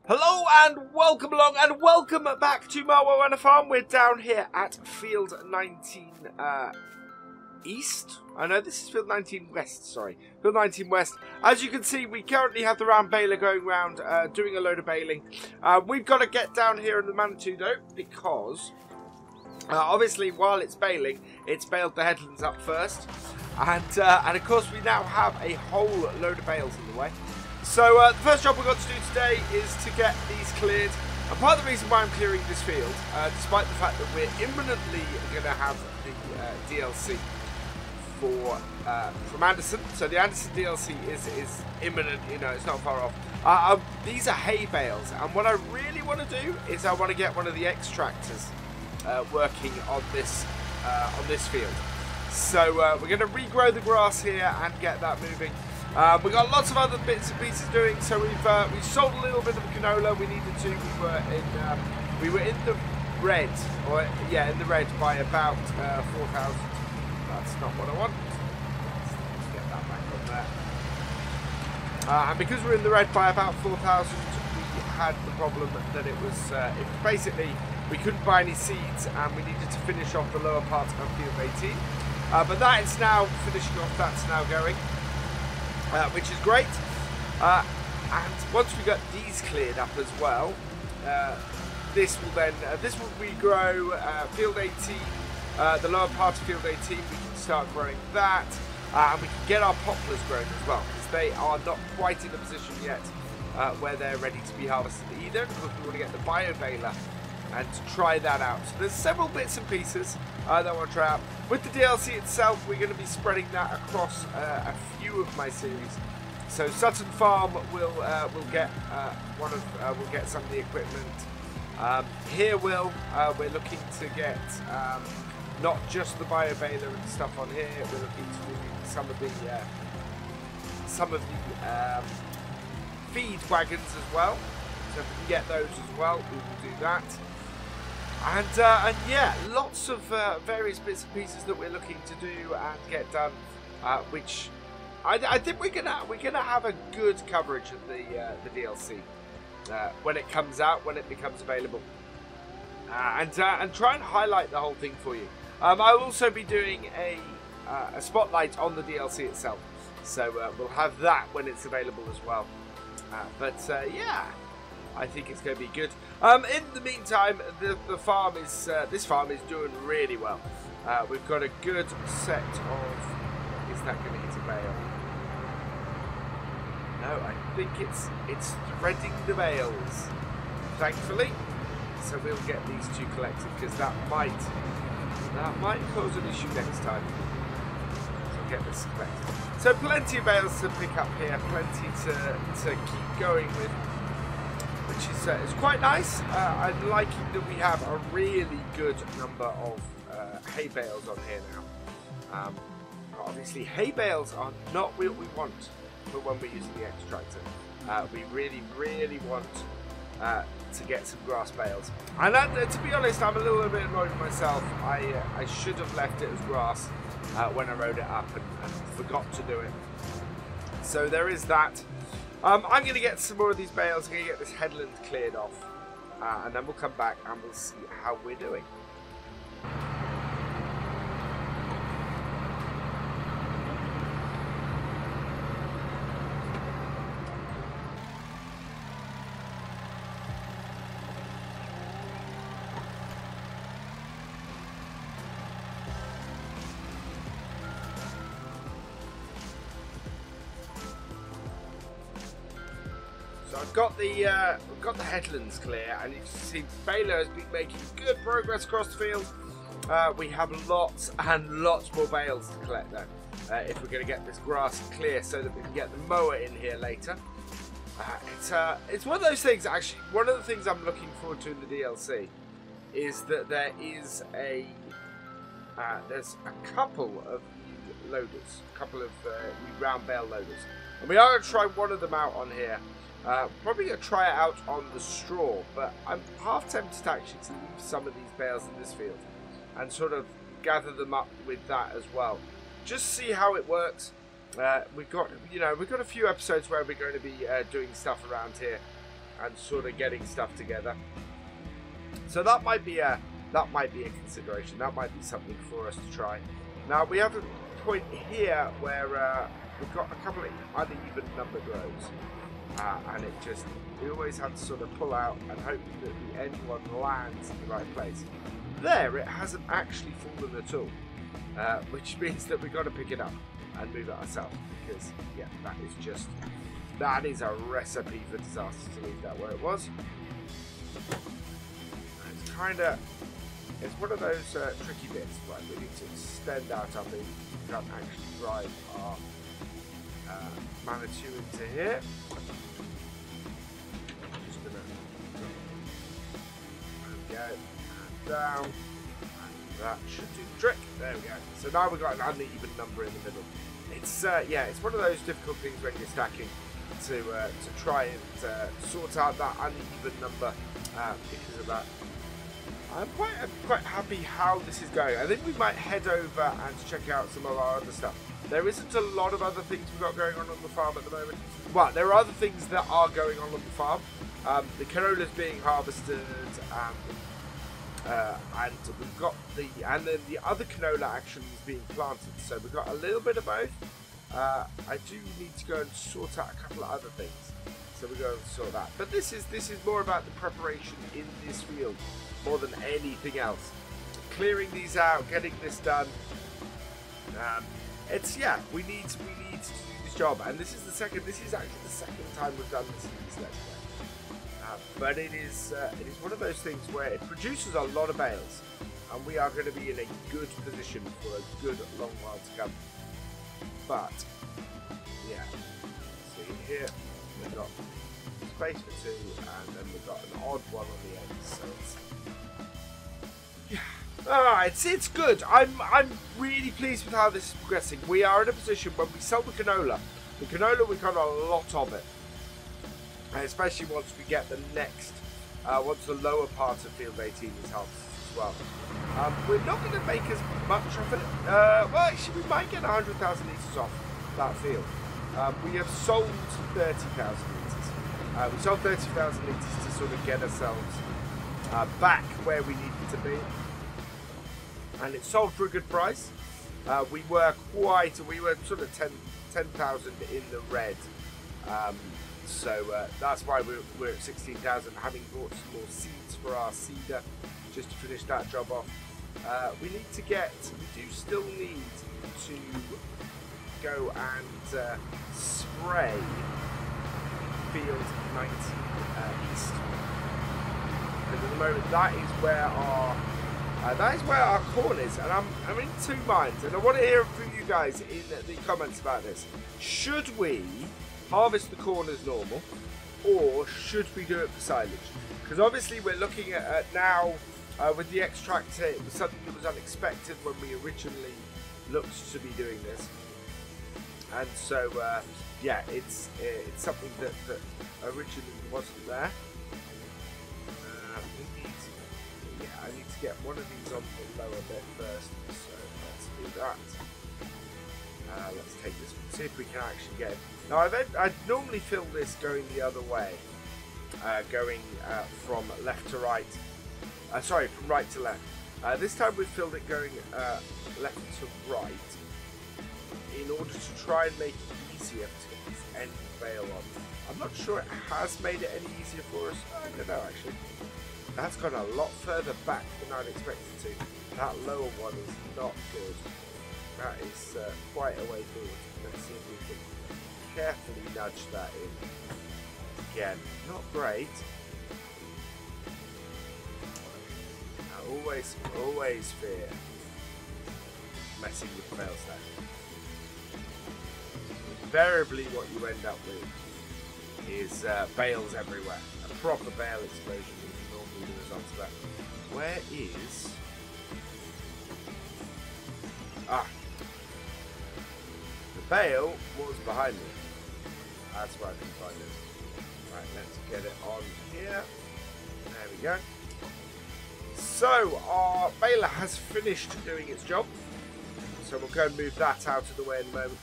Hello and welcome along and welcome back to Marwell Manor Farm. We're down here at Field 19 East. I know this is Field 19 West, sorry. Field 19 West. As you can see, we currently have the round baler going round, doing a load of baling. We've got to get down here in the Manor too though, because obviously while it's baling, it's baled the headlands up first. And of course we now have a whole load of bales in the way. So the first job we've got to do today is to get these cleared. And part of the reason why I'm clearing this field, despite the fact that we're imminently going to have the DLC from Andersen. So the Andersen DLC is imminent, you know, it's not far off. These are hay bales, and what I really want to do is I want to get one of the extractors working on this field. So we're going to regrow the grass here and get that moving. We've got lots of other bits and pieces doing, so we've sold a little bit of canola. We needed to. We were in the red, in the red by about 4,000. That's not what I want. Let's get that back on there. And because we're in the red by about 4,000, we had the problem that it was basically we couldn't buy any seeds, and we needed to finish off the lower part of field 18. But that is now finishing off. That's now going. Which is great, and once we got these cleared up as well, this will regrow field 18, the lower part of field 18. We can start growing that, and we can get our poplars grown as well, because they are not quite in a position yet where they're ready to be harvested either, because we want to get the bio baler and to try that out. So there's several bits and pieces that I want to try out. With the DLC itself, we're going to be spreading that across a few of my series. So Sutton Farm will get we'll get some of the equipment. Here we're looking to get not just the bio baler and stuff on here. We're looking to do some of the feed wagons as well. So if we can get those as well, we will do that. And yeah, lots of various bits and pieces that we're looking to do and get done, which I think we're gonna have a good coverage of the DLC when it comes out, when it becomes available, and try and highlight the whole thing for you. I'll also be doing a spotlight on the DLC itself, so we'll have that when it's available as well. Yeah. I think it's going to be good. In the meantime, the farm is this farm is doing really well. We've got a good set of. Is that going to hit a bale? No, I think it's threading the bales. Thankfully, so we'll get these two collected, because that might cause an issue next time. So we'll get this collected. So plenty of bales to pick up here, plenty to keep going with. Which is quite nice. I'm liking that we have a really good number of hay bales on here now. Obviously, hay bales are not what we want for when we're using the extractor. We really, really want to get some grass bales. And to be honest, I'm a little bit annoyed with myself. I should have left it as grass when I rode it up and forgot to do it. So there is that. I'm going to get some more of these bales. I'm going to get this headland cleared off, and then we'll come back and we'll see how we're doing. So I've got the headlands clear, and you can see Bayley has been making good progress across the field. We have lots and lots more bales to collect though, if we're going to get this grass clear, so that we can get the mower in here later. It's one of those things. Actually, one of the things I'm looking forward to in the DLC is that there is there's a couple of new loaders, a couple of new round bale loaders, and we are going to try one of them out on here. Probably going to try it out on the straw, but I'm half tempted to actually leave some of these bales in this field and sort of gather them up with that as well. Just see how it works. We've got a few episodes where we're going to be doing stuff around here. and sort of getting stuff together. So that might be a consideration. That might be something for us to try. Now we have a point here where we've got a couple of uneven numbered rows, and we always have to sort of pull out and hope that the end one lands in the right place. There, it hasn't actually fallen at all, which means that we've got to pick it up and move it ourselves, because yeah, that is a recipe for disaster to leave that where it was. It's one of those tricky bits, right? We need to extend out our beam. We can't actually drive our Manitou into here. Just gonna go and down, and that should do the trick. There we go. So now we've got an uneven number in the middle. It's yeah, it's one of those difficult things when you're stacking to try and sort out that uneven number because of that. I'm quite happy how this is going. I think we might head over and check out some of our other stuff. There isn't a lot of other things we've got going on the farm at the moment. Well, there are other things that are going on the farm. The canola's being harvested, and we've got and then the other canola actually is being planted. So we've got a little bit of both. I do need to go and sort out a couple of other things. So we're going to sort that. But this is more about the preparation in this field more than anything else. Clearing these out, getting this done. We need to do this job, and this is actually the second time we've done this in this let's play. But it is one of those things where it produces a lot of bales, and we are going to be in a good position for a good long while to come. But yeah, see here we've got space for two, and then we've got an odd one on the end. So it's good. I'm really pleased with how this is progressing. We are in a position when we sell the canola we've got a lot of it, especially once we get the next once the lower part of field 18 is harvested as well. We're not going to make as much of it. Well, actually, we might get 100,000 litres off that field. We have sold 30,000 litres. We sold 30,000 litres to sort of get ourselves back where we needed to be. And it sold for a good price. We were sort of 10,000 in the red. So that's why we're at 16,000, having bought some more seeds for our seeder, just to finish that job off. We do still need to go and spray field 19 east. Because at the moment that is where our corn is, and I'm in two minds, and I want to hear from you guys in the comments about this. Should we harvest the corn as normal, or should we do it for silage? Because obviously we're looking at now with the extractor, it was something that was unexpected when we originally looked to be doing this, and so yeah, it's something that originally wasn't there. I need to get one of these on the lower bit first, so let's do that. Let's take this one, see if we can actually get it. Now I'd normally fill this going the other way, going from left to right, sorry, from right to left. This time we've filled it going left to right, in order to try and make it easier to get this end bale on. I'm not sure it has made it any easier for us. I don't know actually. That's gone a lot further back than I'd expected to. That lower one is not good. That is quite a way forward. Let's see if we can carefully nudge that in. Again, not great. I always fear messing with the bale stack. Invariably what you end up with is bales everywhere. A proper bale explosion. The result of that. Where is the bale was behind me. That's where I can find it. Right, let's get it on here. There we go. So our baler has finished doing its job. So we'll go and move that out of the way in a moment.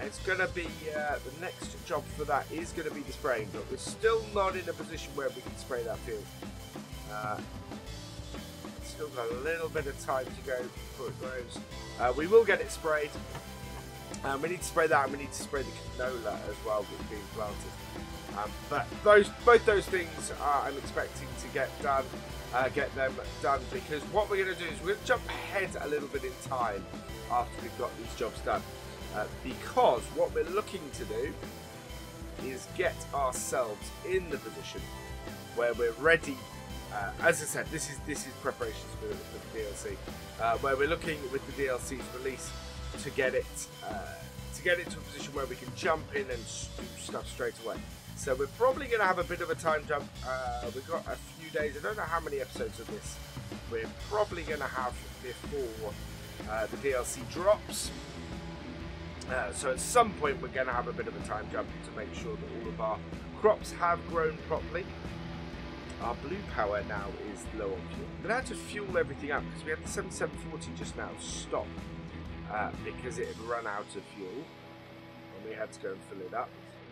it's going to be the next job for that is going to be the spraying, but we're still not in a position where we can spray that field. Still got a little bit of time to go before it grows. We will get it sprayed. We need to spray that, and we need to spray the canola as well that's being planted. But both those things I'm expecting to get done. Get them done, because what we're going to do is we're going to jump ahead a little bit in time after we've got these jobs done, because what we're looking to do is get ourselves in the position where we're ready. As I said, this is preparations for the DLC, where we're looking with the DLC's release to get it to a position where we can jump in and do stuff straight away. So we're probably going to have a bit of a time jump. We've got a few days. I don't know how many episodes of this we're probably going to have before the DLC drops. So at some point we're going to have a bit of a time jump to make sure that all of our crops have grown properly. Our blue power now is low on fuel. We're going to have to fuel everything up because we had the 7740 just now stop because it had run out of fuel and we had to go and fill it up.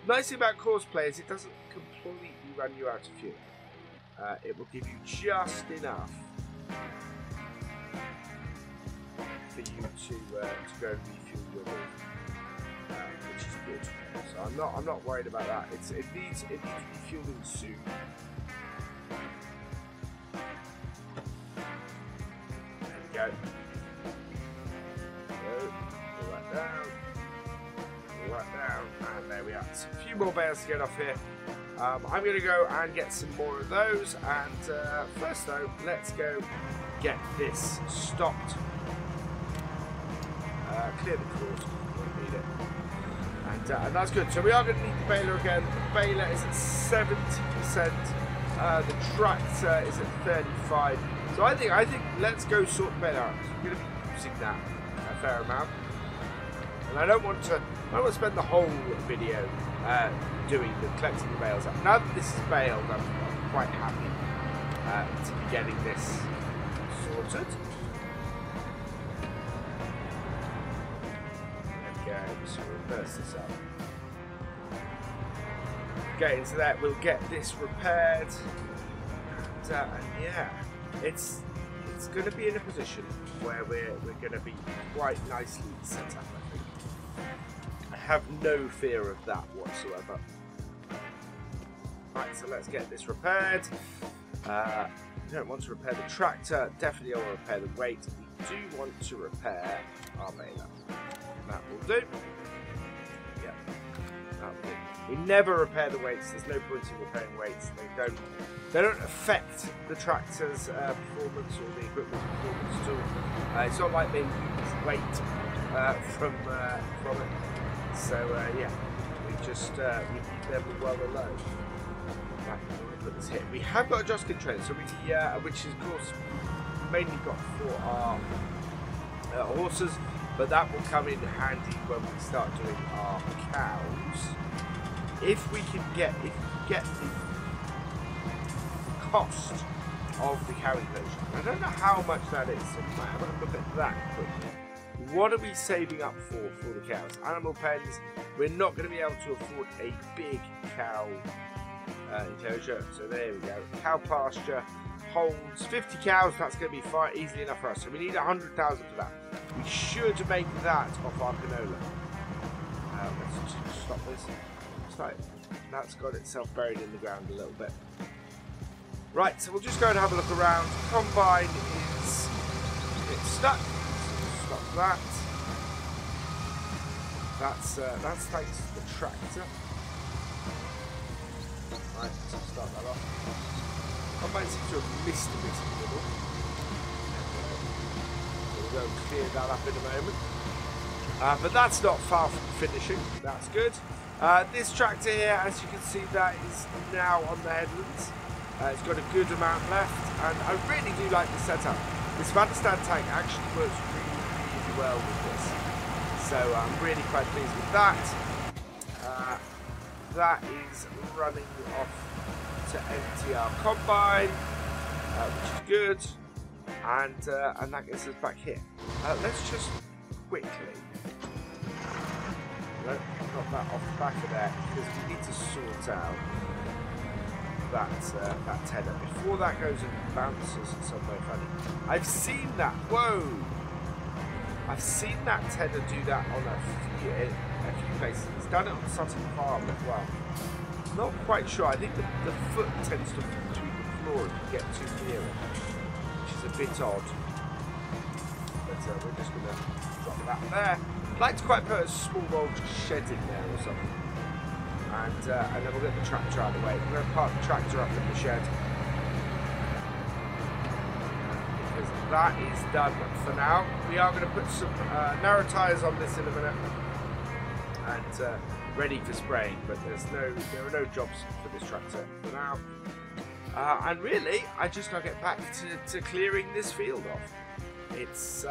Nice thing about course players, it doesn't completely run you out of fuel. It will give you just enough for you to go and refuel your boat, which is good. So I'm not worried about that. It needs refueling soon. There we go. Pull that down. Right down, and there we are. So a few more bales to get off here. I'm going to go and get some more of those, and first though, let's go get this stopped. Clear the course, we won't need it. And that's good. So we are going to need the baler again. The baler is at 70%. The tractor is at 35. So I think let's go sort the baler out. We're going to be using that a fair amount. And I don't want to spend the whole video collecting the bales up. Now that this is baled, I'm quite happy to be getting this sorted. There we go, so reverse this up. Get into that, we'll get this repaired. And yeah, it's going to be in a position where we're going to be quite nicely set up, I think. I have no fear of that whatsoever. Right, so let's get this repaired. We don't want to repair the tractor, definitely don't want to repair the weight. We do want to repair our baler. That will do. Yeah, that will do. We never repair the weights, there's no point in repairing weights. They don't affect the tractor's performance or the equipment's performance at all. It's not like they lose weight from it. So yeah, we just we keep them well alone. Right, I'm put this here. We have got a Joskin trailer, so we which is of course mainly got for our horses, but that will come in handy when we start doing our cows. If we can get the cost of the cow enclosure. I don't know how much that is, so we might have a look at that quickly. What are we saving up for the cows? Animal pens. We're not going to be able to afford a big cow enclosure, so there we go. Cow pasture holds 50 cows. That's going to be fine, easily enough for us. So we need 100,000 for that. We should make that off our canola. Let's just stop this. That's got itself buried in the ground a little bit. Right, so we'll just go and have a look around. Combine is stuck. So stop that. That's thanks to the tractor. Right, so start that off. Combine seems to have missed a bit in the middle. So we'll go and clear that up in a moment. But that's not far from finishing. That's good. This tractor here, as you can see, that is now on the headlands. It's got a good amount left, and I really do like the setup. This Vanderstan tank actually works really, really well with this. So I'm really quite pleased with that. That is running off to empty our combine, which is good, and that gets us back here. Let's just quickly Not that off the back of there, because we need to sort out that tether before that goes and bounces somewhere funny. I've seen that. Whoa! I've seen that tether do that on a few places. It's done it on Sutton Farm as well. Not quite sure. I think the foot tends to fall through the floor if you get too near it, which is a bit odd. But we're just going to drop that there. I'd like to quite put a small old shed in there or something. And then we'll get the tractor out of the way. We're going to park the tractor up in the shed. Because that is done for now. We are going to put some narrow tyres on this in a minute. And ready for spraying. But there are no jobs for this tractor for now. And really, I just got to get back to clearing this field off. It's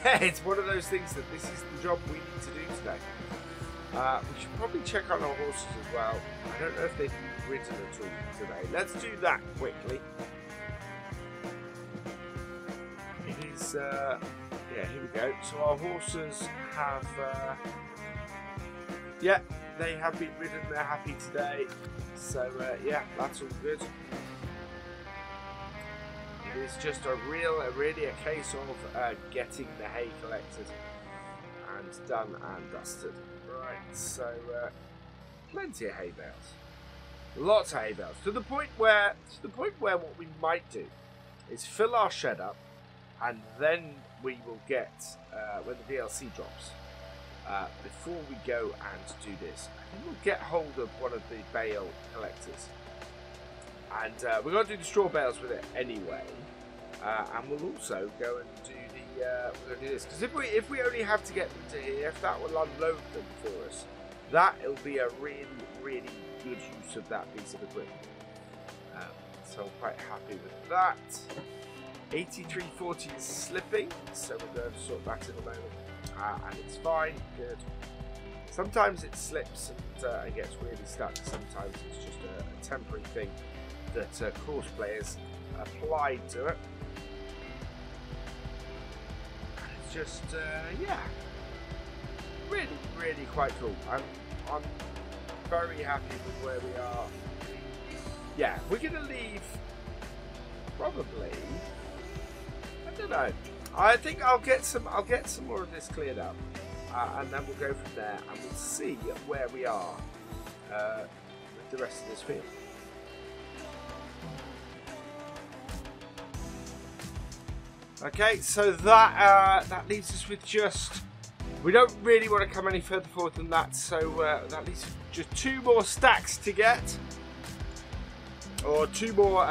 yeah, it's one of those things that this is the job we need to do today. We should probably check on our horses as well. I don't know if they've been ridden at all today. Let's do that quickly. It is yeah, here we go. So our horses have yeah, they have been ridden. They're happy today. So yeah, that's all good. It's just really a case of getting the hay collected and done and dusted. Right, so plenty of hay bales, lots of hay bales, to the point where what we might do is fill our shed up, and then we will get when the DLC drops. Before we go and do this, I think we'll get hold of one of the bale collectors. And we're going to do the straw bales with it anyway, and we'll also go and do the we're going to do this, because if we only have to get them to here, if that will unload them for us, that'll be a really good use of that piece of equipment. So I'm quite happy with that. 8340 is slipping, so we're going to sort that in a moment, and it's fine, good. Sometimes it slips and gets really stuck. Sometimes it's just a temporary thing that course players applied to it. And it's just yeah, really quite cool. I'm very happy with where we are. Yeah, we're gonna leave probably. I don't know. I think I'll get some more of this cleared up, and then we'll go from there, and we'll see where we are with the rest of this field. Okay, so that leaves us with just. We don't really want to come any further forward than that, so that leaves just 2 more stacks to get, or two more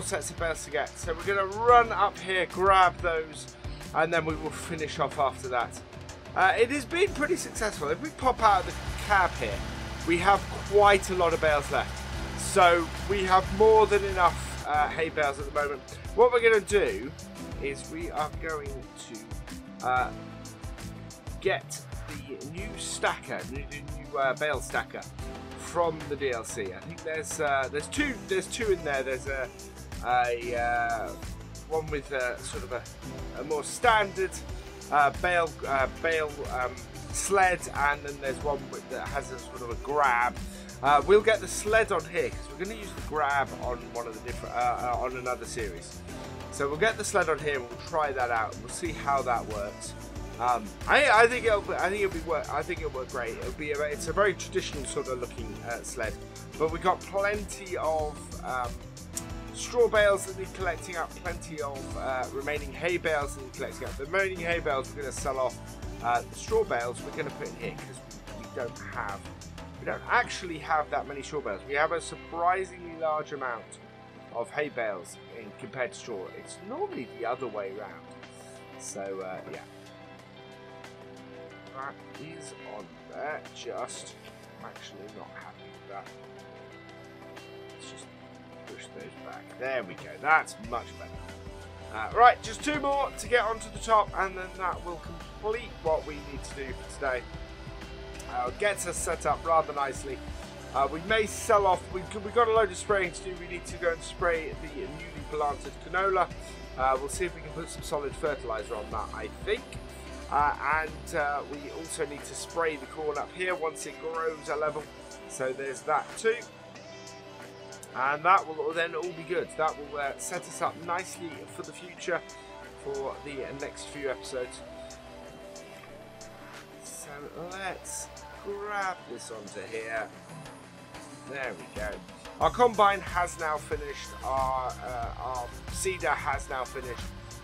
sets of bales to get. So we're going to run up here, grab those, and then we will finish off after that. It has been pretty successful. If we pop out of the cab here, we have quite a lot of bales left. So we have more than enough hay bales at the moment. What we're going to do is we are going to get the new stacker, new bale stacker from the DLC. I think there's two in there. There's a one with sort of a more standard bale sled, and then there's one that has a sort of a grab. We'll get the sled on here because we're going to use the grab on one of the different on another series. So we'll get the sled on here. We'll try that out. And we'll see how that works. I think it'll work great. It's a very traditional sort of looking sled, but we've got plenty of straw bales that need collecting up, plenty of remaining hay bales that need collecting up. The remaining hay bales we're going to sell off. The straw bales we're going to put in here because we don't actually have that many straw bales. We have a surprisingly large amount of hay bales compared to straw. It's normally the other way around. So yeah. That is on there, just I'm actually not happy with that. Let's just push those back. There we go, that's much better. Right, just 2 more to get onto the top, and then that will complete what we need to do for today. Gets us set up rather nicely. We may sell off, we've got a load of spraying to do. We need to go and spray the newly planted canola. We'll see if we can put some solid fertiliser on that, I think. and we also need to spray the corn up here once it grows a level. So there's that too. And that will then all be good. That will set us up nicely for the future, for the next few episodes. So let's grab this onto here. There we go. Our combine has now finished. Our seeder has now finished.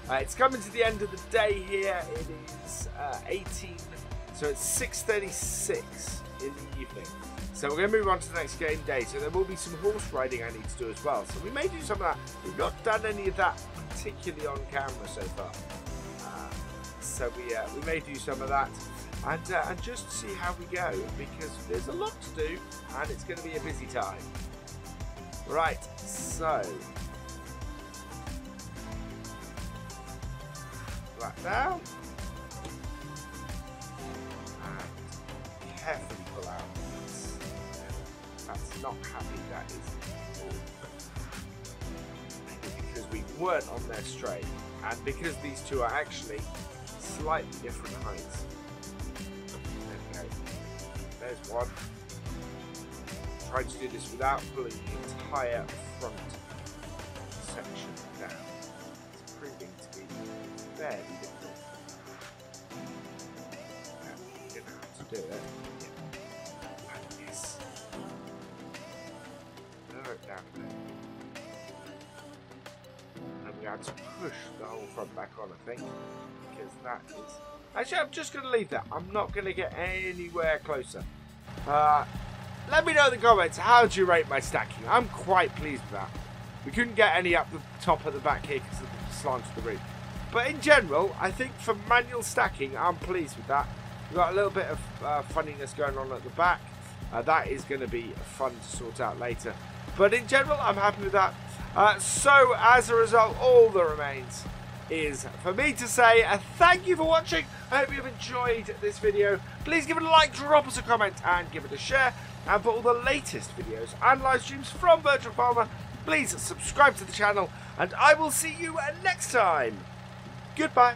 It's coming to the end of the day here. It is 18, so it's 6:36 in the evening. So we're going to move on to the next game day. So there will be some horse riding I need to do as well. So we may do some of that. We've not done any of that particularly on camera so far. So we may do some of that. And just see how we go, because there's a lot to do and it's going to be a busy time. Right, so that down and carefully pull out. That's not happy, that is all. Because we weren't on there straight, and because these two are actually slightly different heights. There we go. There's one. Trying to do this without pulling the entire front section down. It's proving to be fairly difficult. You know how to do it. Like this. Lower it down a bit. And we have to push the whole front back on, I think. Because that is... Actually, I'm just going to leave that. I'm not going to get anywhere closer. Let me know in the comments, how do you rate my stacking? I'm quite pleased with that. We couldn't get any up the top of the back here because of the slant of the roof. But in general, I think for manual stacking, I'm pleased with that. We've got a little bit of funniness going on at the back. That is going to be fun to sort out later. But in general, I'm happy with that. So as a result, all that remains is for me to say thank you for watching. I hope you've enjoyed this video. Please give it a like, drop us a comment, and give it a share. And for all the latest videos and live streams from Virtual Farmer, please subscribe to the channel, and I will see you next time. Goodbye.